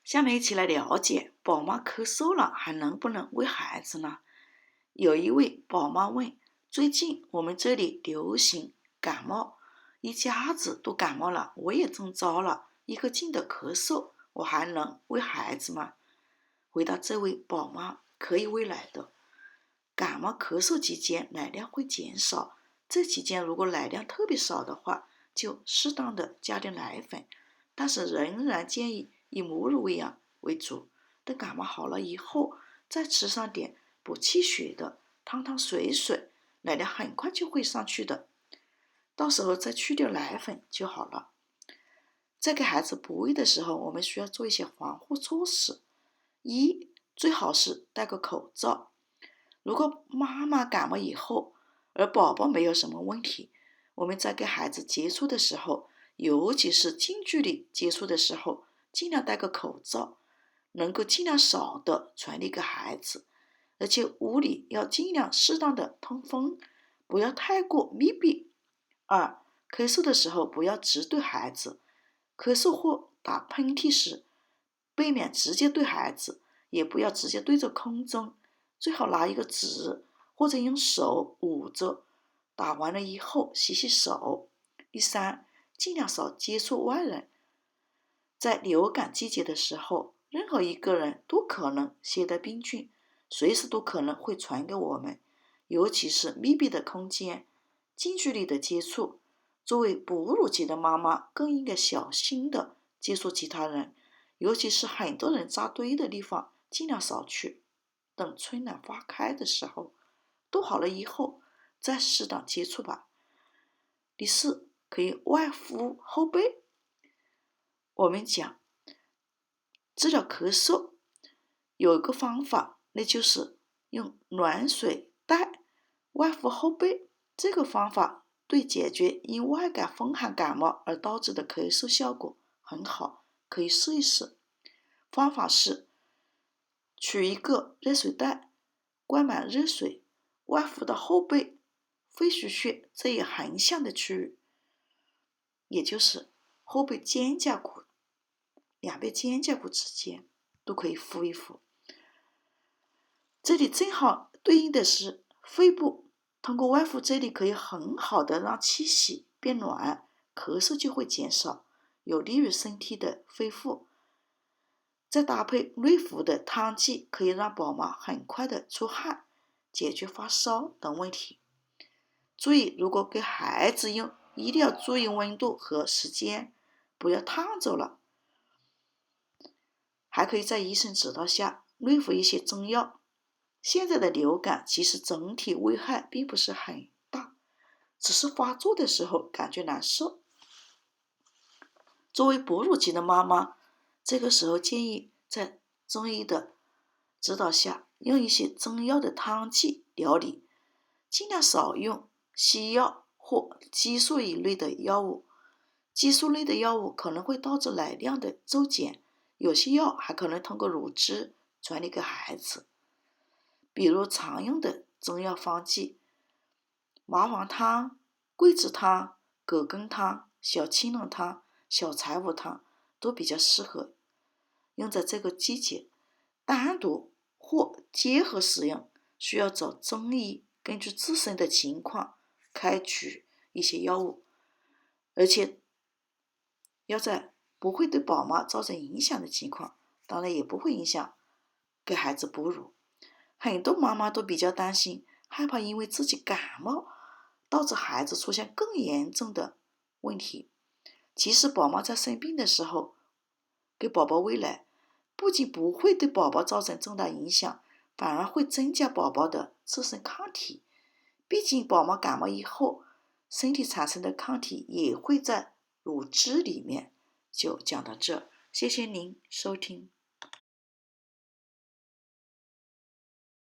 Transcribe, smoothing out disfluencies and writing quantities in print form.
下面一起来了解宝妈咳嗽了还能不能喂孩子呢？有一位宝妈问，最近我们这里流行感冒，一家子都感冒了，我也中招了，一个劲的咳嗽，我还能喂孩子吗？回答这位宝妈，可以喂奶的。感冒咳嗽期间奶量会减少，这期间如果奶量特别少的话，就适当的加点奶粉，但是仍然建议以母乳喂养为主。等感冒好了以后，再吃上点补气血的汤汤水水，奶量很快就会上去的，到时候再去掉奶粉就好了。在给孩子哺喂的时候，我们需要做一些防护措施。一，最好是戴个口罩。如果妈妈感冒以后，而宝宝没有什么问题，我们在跟孩子接触的时候，尤其是近距离接触的时候，尽量戴个口罩，能够尽量少的传递给孩子。而且屋里要尽量适当的通风，不要太过密闭。二，咳嗽的时候不要直对孩子，咳嗽或打喷嚏时，避免直接对孩子，也不要直接对着空中，最好拿一个纸或者用手捂着，打完了以后洗洗手。第三，尽量少接触外人。在流感季节的时候，任何一个人都可能携带病菌，随时都可能会传给我们，尤其是密闭的空间，近距离的接触。作为哺乳期的妈妈，更应该小心的接触其他人，尤其是很多人扎堆的地方，尽量少去。等春暖花开的时候，都好了以后，再适当接触吧。第四，可以外敷后背。我们讲治疗咳嗽有一个方法，那就是用暖水袋外敷后背。这个方法对解决因外感风寒感冒而导致的咳嗽效果很好，可以试一试。方法是取一个热水袋，灌满热水，外敷到后背、肺俞穴这一横向的区域，也就是后背肩胛骨两边肩胛骨之间都可以敷一敷。这里正好对应的是肺部，通过外敷这里可以很好的让气息变暖，咳嗽就会减少，有利于身体的恢复。再搭配内服的汤剂，可以让宝妈很快的出汗，解决发烧等问题。注意，如果给孩子用，一定要注意温度和时间，不要烫着了。还可以在医生指导下内服一些中药。现在的流感其实整体危害并不是很大，只是发作的时候感觉难受。作为哺乳期的妈妈，这个时候建议在中医的指导下，用一些中药的汤剂调理，尽量少用西药或激素一类的药物。激素类的药物可能会导致奶量的骤减，有些药还可能通过乳汁传递给孩子。比如常用的中药方剂，麻黄汤、桂枝汤、葛根汤、小青龙汤、小柴胡汤都比较适合用在这个季节。单独或结合使用，需要找中医根据自身的情况开取一些药物，而且要在不会对宝妈造成影响的情况，当然也不会影响给孩子哺乳。很多妈妈都比较担心，害怕因为自己感冒导致孩子出现更严重的问题。其实宝妈在生病的时候给宝宝喂奶，不仅不会对宝宝造成重大影响，反而会增加宝宝的自身抗体。毕竟宝宝感冒以后，身体产生的抗体也会在乳汁里面。就讲到这，谢谢您收听。